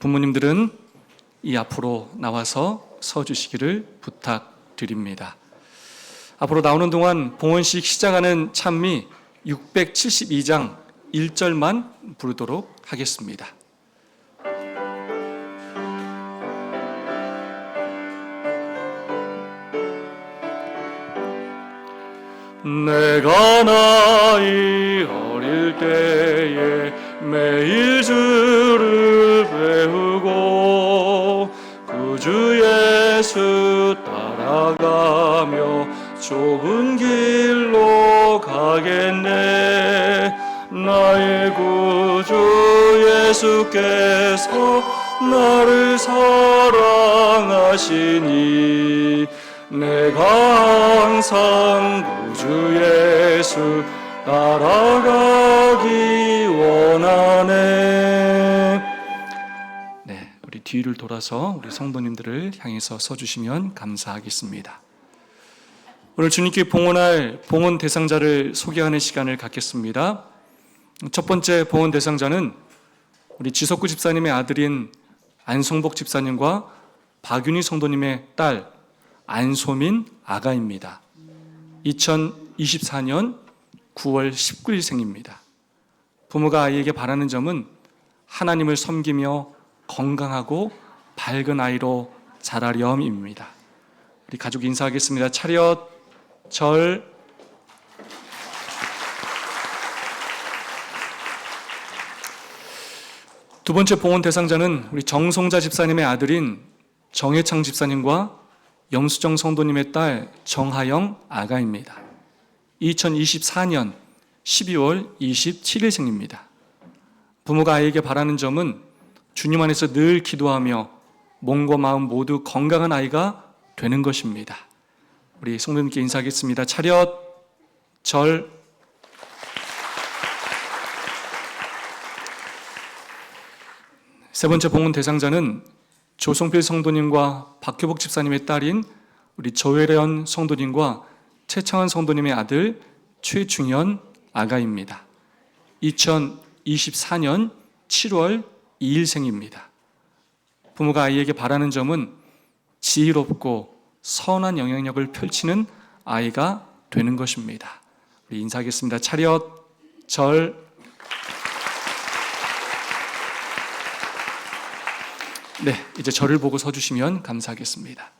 부모님들은 이 앞으로 나와서 서주시기를 부탁드립니다. 앞으로 나오는 동안 봉헌식 시작하는 찬미 672장 1절만 부르도록 하겠습니다. 내가 나이 어릴 때에 매일 주를 배우고 구주 예수 따라가며 좁은 길로 가겠네. 나의 구주 예수께서 나를 사랑하시니 내가 항상 구주 예수 따라가기 원하네. 네, 우리 뒤를 돌아서 우리 성도님들을 향해서 서주시면 감사하겠습니다. 오늘 주님께 봉헌할 봉헌 대상자를 소개하는 시간을 갖겠습니다. 첫 번째 봉헌 대상자는 우리 지석구 집사님의 아들인 안성복 집사님과 박윤희 성도님의 딸 안소민 아가입니다. 2024년 9월 19일생입니다. 부모가 아이에게 바라는 점은 하나님을 섬기며 건강하고 밝은 아이로 자라렴입니다. 우리 가족 인사하겠습니다. 차렷, 절. 두 번째 봉헌 대상자는 우리 정송자 집사님의 아들인 정혜창 집사님과 영수정 성도님의 딸 정하영 아가입니다. 2024년 12월 27일생입니다. 부모가 아이에게 바라는 점은 주님 안에서 늘 기도하며 몸과 마음 모두 건강한 아이가 되는 것입니다. 우리 성도님께 인사하겠습니다. 차렷, 절. 세 번째 봉헌 대상자는 조성필 성도님과 박효복 집사님의 딸인 우리 조혜련 성도님과 최창원 성도님의 아들 최중현 아가입니다. 2024년 7월 2일생입니다. 부모가 아이에게 바라는 점은 지혜롭고 선한 영향력을 펼치는 아이가 되는 것입니다. 우리 인사하겠습니다. 차렷, 절. 네, 이제 저를 보고 서주시면 감사하겠습니다.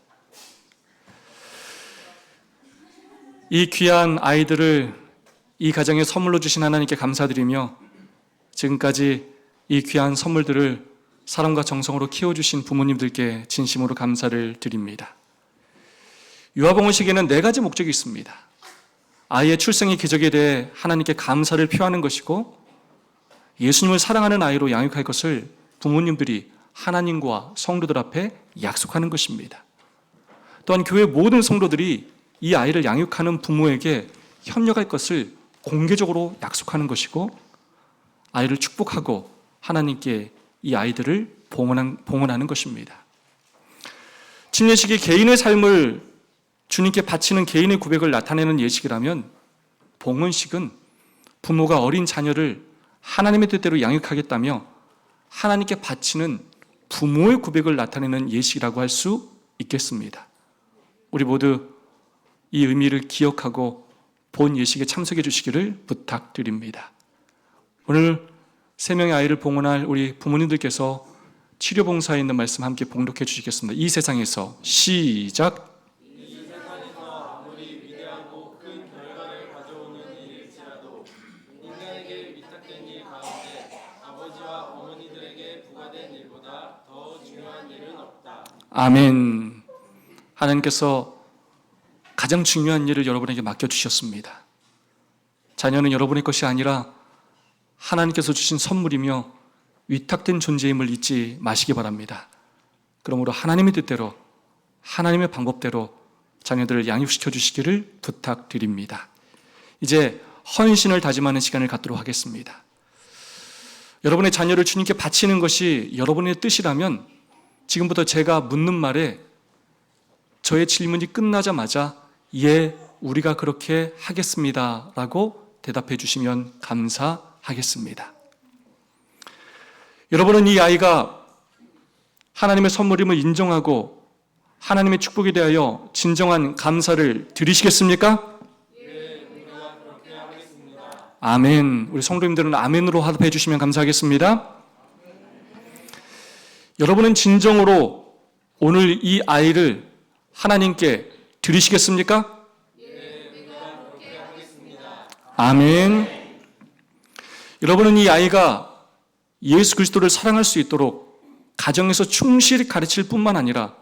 이 귀한 아이들을 이 가정에 선물로 주신 하나님께 감사드리며 지금까지 이 귀한 선물들을 사랑과 정성으로 키워주신 부모님들께 진심으로 감사를 드립니다. 유아봉헌식에는 4가지 목적이 있습니다. 아이의 출생의 기적에 대해 하나님께 감사를 표하는 것이고, 예수님을 사랑하는 아이로 양육할 것을 부모님들이 하나님과 성도들 앞에 약속하는 것입니다. 또한 교회 모든 성도들이 이 아이를 양육하는 부모에게 협력할 것을 공개적으로 약속하는 것이고, 아이를 축복하고 하나님께 이 아이들을 봉헌하는 것입니다. 침례식이 개인의 삶을 주님께 바치는 개인의 고백을 나타내는 예식이라면, 봉헌식은 부모가 어린 자녀를 하나님의 뜻대로 양육하겠다며 하나님께 바치는 부모의 고백을 나타내는 예식이라고 할 수 있겠습니다. 우리 모두 이 의미를 기억하고 본 예식에 참석해 주시기를 부탁드립니다. 오늘 3명의 아이를 봉헌할 우리 부모님들께서 치료봉사에 있는 말씀 함께 봉독해 주시겠습니다. 이 세상에서 시작. 이 세상에서 아무리 위대하고 큰 결과를 가져오는 일일지라도 인간에게 위탁된 일 가운데 아버지와 어머니들에게 부과된 일보다 더 중요한 일은 없다. 아멘. 하나님께서 가장 중요한 일을 여러분에게 맡겨주셨습니다. 자녀는 여러분의 것이 아니라 하나님께서 주신 선물이며 위탁된 존재임을 잊지 마시기 바랍니다. 그러므로 하나님의 뜻대로, 하나님의 방법대로 자녀들을 양육시켜 주시기를 부탁드립니다. 이제 헌신을 다짐하는 시간을 갖도록 하겠습니다. 여러분의 자녀를 주님께 바치는 것이 여러분의 뜻이라면 지금부터 제가 묻는 말에 저의 질문이 끝나자마자 예, 우리가 그렇게 하겠습니다 라고 대답해 주시면 감사하겠습니다. 여러분은 이 아이가 하나님의 선물임을 인정하고 하나님의 축복에 대하여 진정한 감사를 드리시겠습니까? 예, 우리가 그렇게 하겠습니다. 아멘. 우리 성도님들은 아멘으로 화답해 주시면 감사하겠습니다. 여러분은 진정으로 오늘 이 아이를 하나님께 드리시겠습니까? 예, 우리가 그렇게 하겠습니다. 아멘. 여러분은 이 아이가 예수 그리스도를 사랑할 수 있도록 가정에서 충실히 가르칠 뿐만 아니라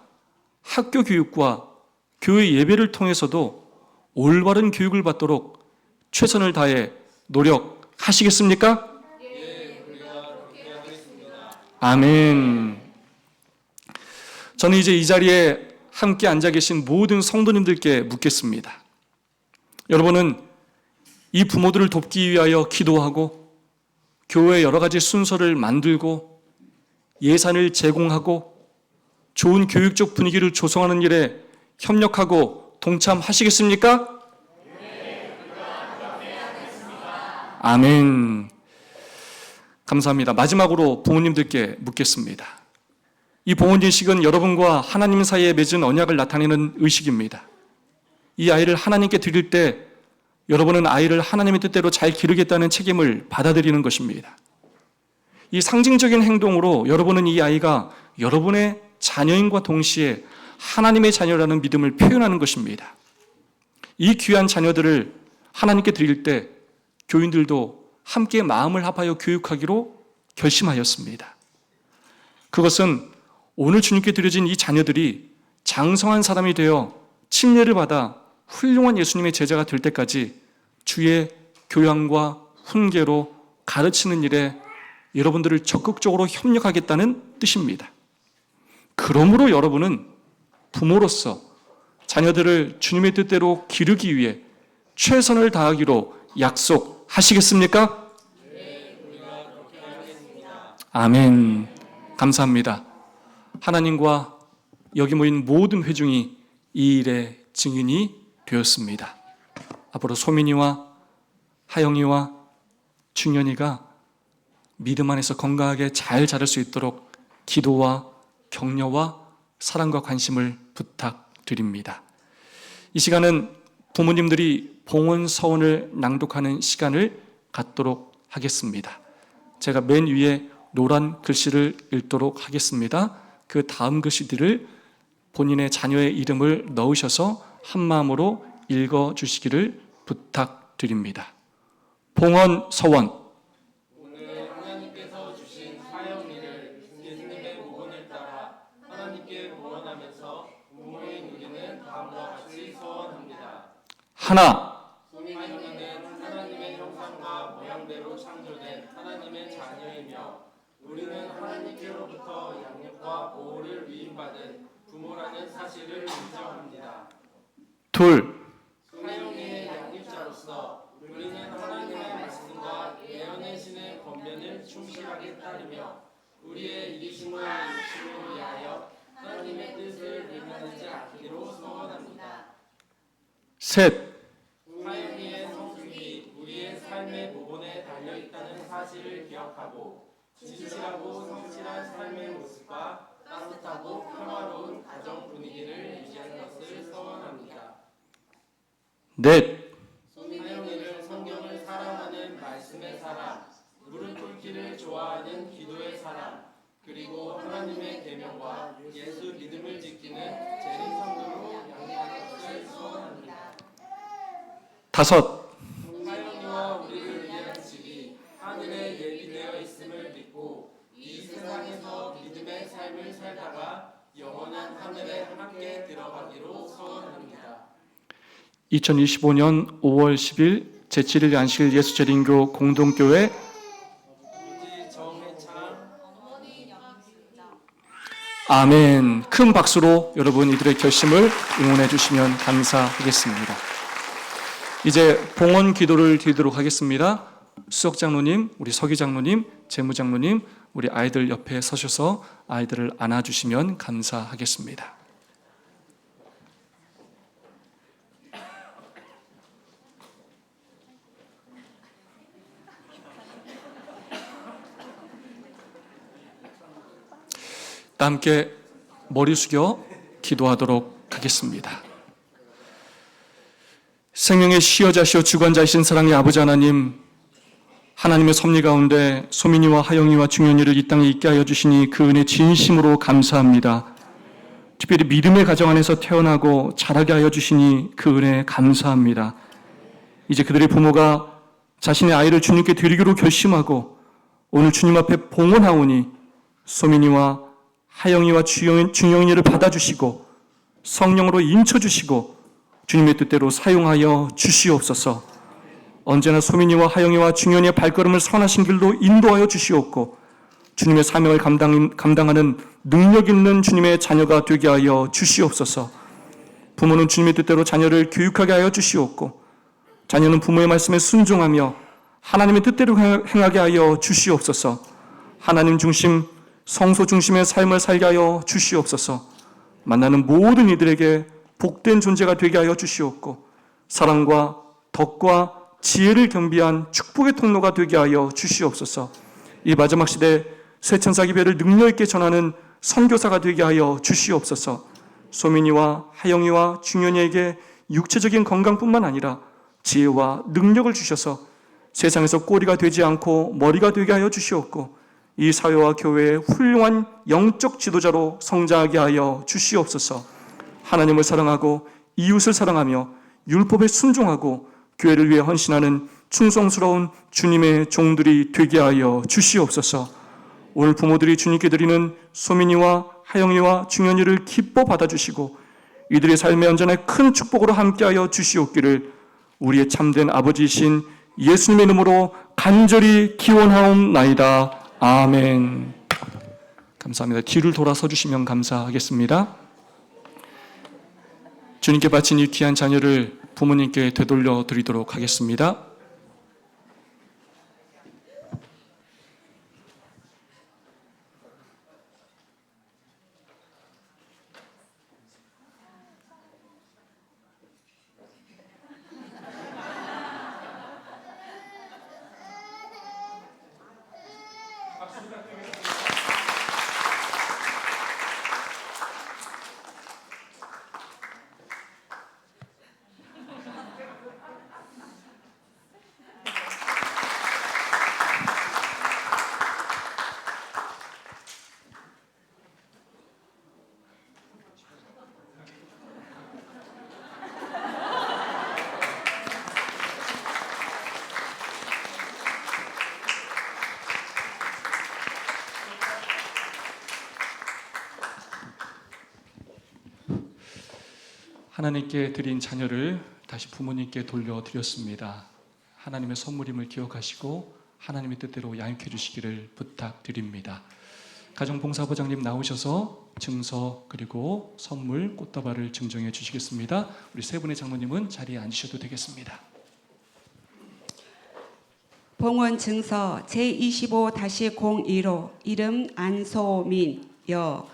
학교 교육과 교회 예배를 통해서도 올바른 교육을 받도록 최선을 다해 노력하시겠습니까? 예, 우리가 그렇게 하겠습니다. 아멘. 저는 이제 이 자리에 함께 앉아 계신 모든 성도님들께 묻겠습니다. 여러분은 이 부모들을 돕기 위하여 기도하고 교회 여러 가지 순서를 만들고 예산을 제공하고 좋은 교육적 분위기를 조성하는 일에 협력하고 동참하시겠습니까? 아멘. 감사합니다. 마지막으로 부모님들께 묻겠습니다. 이 봉헌인식은 여러분과 하나님 사이에 맺은 언약을 나타내는 의식입니다. 이 아이를 하나님께 드릴 때 여러분은 아이를 하나님의 뜻대로 잘 기르겠다는 책임을 받아들이는 것입니다. 이 상징적인 행동으로 여러분은 이 아이가 여러분의 자녀인과 동시에 하나님의 자녀라는 믿음을 표현하는 것입니다. 이 귀한 자녀들을 하나님께 드릴 때 교인들도 함께 마음을 합하여 교육하기로 결심하였습니다. 그것은 오늘 주님께 드려진 이 자녀들이 장성한 사람이 되어 침례를 받아 훌륭한 예수님의 제자가 될 때까지 주의 교양과 훈계로 가르치는 일에 여러분들을 적극적으로 협력하겠다는 뜻입니다. 그러므로 여러분은 부모로서 자녀들을 주님의 뜻대로 기르기 위해 최선을 다하기로 약속하시겠습니까? 네, 우리가 그렇게 하겠습니다. 아멘. 감사합니다. 하나님과 여기 모인 모든 회중이 이 일의 증인이 되었습니다. 앞으로 소민이와 하영이와 충현이가 믿음 안에서 건강하게 잘 자랄 수 있도록 기도와 격려와 사랑과 관심을 부탁드립니다. 이 시간은 부모님들이 봉헌 서원을 낭독하는 시간을 갖도록 하겠습니다. 제가 맨 위에 노란 글씨를 읽도록 하겠습니다. 그 다음 글씨들을 본인의 자녀의 이름을 넣으셔서 한마음으로 읽어주시기를 부탁드립니다. 봉헌 서원. 오늘 하나님께서 주신 사형리를 예수님의 모본을 따라 하나님께 봉헌하면서 부모인 우리는 다음과 같이 서원합니다. 하나, 하나님은 하나님의 형상과 모양대로 창조된 하나님의 자녀이며 우리는 하나님께로부터 양육과 보호를 위임받은 부모라는 사실을 인정합니다. 둘, 사형리의 양육자로서 우리는 하나님의 말씀과 예언의 신의 권면을 충실하게 따르며 우리의 이기심을 이루기 위하여 하나님의 뜻을 외면하지 않기로 소원합니다. 셋, 사형리의 성숙이 우리의 삶의 모본에 달려있다는 사실을 기억하고 진실하고 성실한 삶의 모습과 따뜻하고 평화로운 가정 분위기를 유지하는 것을 소원합니다. 넷, 사형리를 성경을 사랑하는 말씀의 사람, 무릎 꿇기를 좋아하는 기도의 사람, 그리고 하나님의 계명과 예수 믿음을 지키는 재림 성도로 양육하는 것을 소원합니다. 다섯, 사형리와 우리를 위한 집이 하늘에 예비되어 있음을 믿고 이 세상에서 믿음의 삶을 살다가 영원한 하늘에 함께 들어가기로 소원합니다. 2025년 5월 10일 제7일 안식일 예수재림교 공동교회 유지 정해창 아멘. 큰 박수로 여러분 이들의 결심을 응원해 주시면 감사하겠습니다. 이제 봉헌 기도를 드리도록 하겠습니다. 수석 장로님, 우리 서기 장로님, 재무 장로님, 우리 아이들 옆에 서셔서 아이들을 안아주시면 감사하겠습니다. 다 함께 머리 숙여 기도하도록 하겠습니다. 생명의 시여자시오 주관자이신 사랑의 아버지 하나님, 하나님의 섭리 가운데 소민이와 하영이와 중현이를 이 땅에 있게 하여 주시니 그 은혜 진심으로 감사합니다. 특별히 믿음의 가정 안에서 태어나고 자라게 하여 주시니 그 은혜 감사합니다. 이제 그들의 부모가 자신의 아이를 주님께 드리기로 결심하고 오늘 주님 앞에 봉헌하오니 소민이와 하영이와 중영이를 받아주시고 성령으로 인쳐주시고 주님의 뜻대로 사용하여 주시옵소서. 언제나 소민이와 하영이와 중현이의 발걸음을 선하신 길로 인도하여 주시옵고 주님의 사명을 감당하는 능력 있는 주님의 자녀가 되게 하여 주시옵소서. 부모는 주님의 뜻대로 자녀를 교육하게 하여 주시옵고 자녀는 부모의 말씀에 순종하며 하나님의 뜻대로 행하게 하여 주시옵소서. 하나님 중심, 성소 중심의 삶을 살게 하여 주시옵소서. 만나는 모든 이들에게 복된 존재가 되게 하여 주시옵고 사랑과 덕과 지혜를 겸비한 축복의 통로가 되게 하여 주시옵소서. 이 마지막 시대 새 천사 기별을 능력 있게 전하는 선교사가 되게 하여 주시옵소서. 소민이와 하영이와 중현이에게 육체적인 건강뿐만 아니라 지혜와 능력을 주셔서 세상에서 꼬리가 되지 않고 머리가 되게 하여 주시옵고 이 사회와 교회의 훌륭한 영적 지도자로 성장하게 하여 주시옵소서. 하나님을 사랑하고 이웃을 사랑하며 율법에 순종하고 교회를 위해 헌신하는 충성스러운 주님의 종들이 되게 하여 주시옵소서. 오늘 부모들이 주님께 드리는 소민이와 하영이와 중현이를 기뻐 받아주시고 이들의 삶의 언전에 큰 축복으로 함께하여 주시옵기를 우리의 참된 아버지이신 예수님의 이름으로 간절히 기원하옵나이다. 아멘. 감사합니다. 뒤를 돌아서 주시면 감사하겠습니다. 주님께 바친 이 귀한 자녀를 부모님께 되돌려 드리도록 하겠습니다. 하나님께 드린 자녀를 다시 부모님께 돌려드렸습니다. 하나님의 선물임을 기억하시고 하나님의 뜻대로 양육해 주시기를 부탁드립니다. 가정봉사부장님 나오셔서 증서 그리고 선물 꽃다발을 증정해 주시겠습니다. 우리 세 분의 장로님은 자리에 앉으셔도 되겠습니다. 봉헌 증서 제25-02로 이름 안소민 여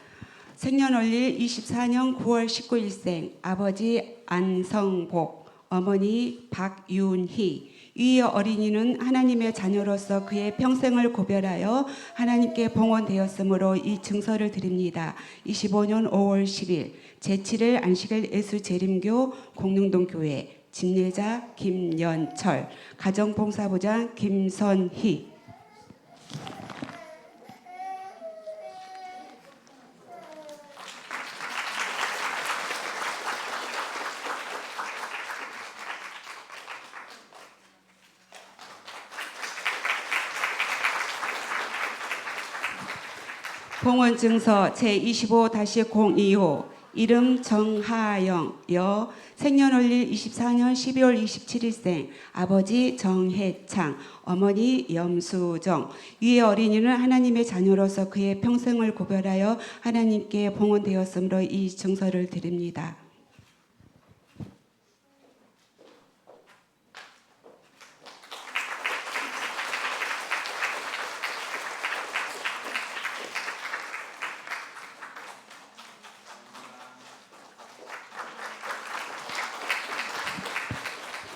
생년월일 24년 9월 19일생 아버지 안성복 어머니 박윤희 이 어린이는 하나님의 자녀로서 그의 평생을 고별하여 하나님께 봉헌되었으므로 이 증서를 드립니다. 25년 5월 10일 제7일 안식일 예수재림교 공릉동교회 집례자 김연철 가정봉사부장 김선희 봉헌 증서 제25-025 이름 정하영 여 생년월일 24년 12월 27일생 아버지 정혜창 어머니 염수정 위의 어린이는 하나님의 자녀로서 그의 평생을 고별하여 하나님께 봉헌되었으므로 이 증서를 드립니다.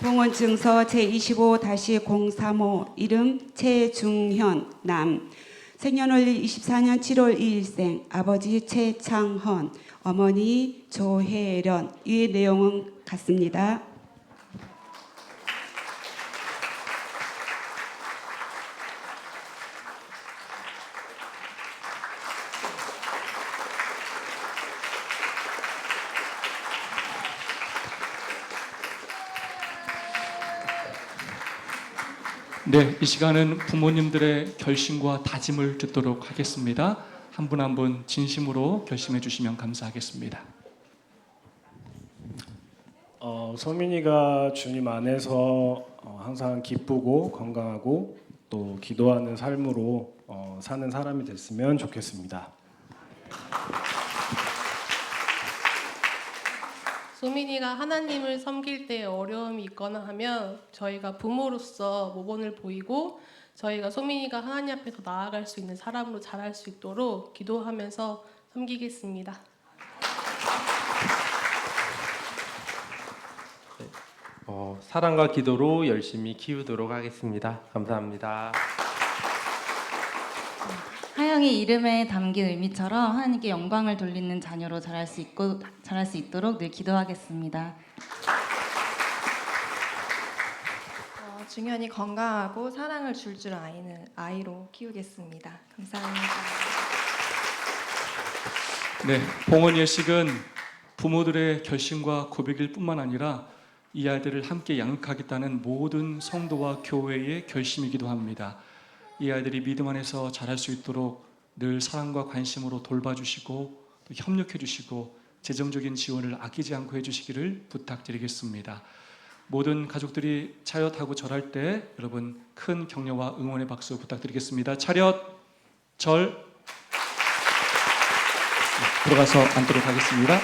봉헌 증서 제25-035 이름 최중현 남 생년월일 24년 7월 2일생 아버지 최창헌, 어머니 조혜련. 이 내용은 같습니다. 네, 이 시간은 부모님들의 결심과 다짐을 듣도록 하겠습니다. 한 분 한 분 진심으로 결심해 주시면 감사하겠습니다. 소민이가 주님 안에서 항상 기쁘고 건강하고 또 기도하는 삶으로 사는 사람이 됐으면 좋겠습니다. 소민이가 하나님을 섬길 때 어려움이 있거나 하면 저희가 부모로서 모범을 보이고 저희가 소민이가 하나님 앞에서 나아갈 수 있는 사람으로 자랄 수 있도록 기도하면서 섬기겠습니다. 사랑과 기도로 열심히 키우도록 하겠습니다. 감사합니다. 하영이 이름에 담긴 의미처럼 하나님께 영광을 돌리는 자녀로 자랄 수 있도록 늘 기도하겠습니다. 중현이 건강하고 사랑을 줄 아는 아이로 키우겠습니다. 감사합니다. 네, 봉헌 예식은 부모들의 결심과 고백일 뿐만 아니라 이 아이들을 함께 양육하겠다는 모든 성도와 교회의 결심이기도 합니다. 이 아이들이 믿음 안에서 자랄 수 있도록 늘 사랑과 관심으로 돌봐주시고 또 협력해주시고 재정적인 지원을 아끼지 않고 해주시기를 부탁드리겠습니다. 모든 가족들이 차렷하고 절할 때 여러분 큰 격려와 응원의 박수 부탁드리겠습니다. 차렷, 절. 들어가서 앉도록 하겠습니다.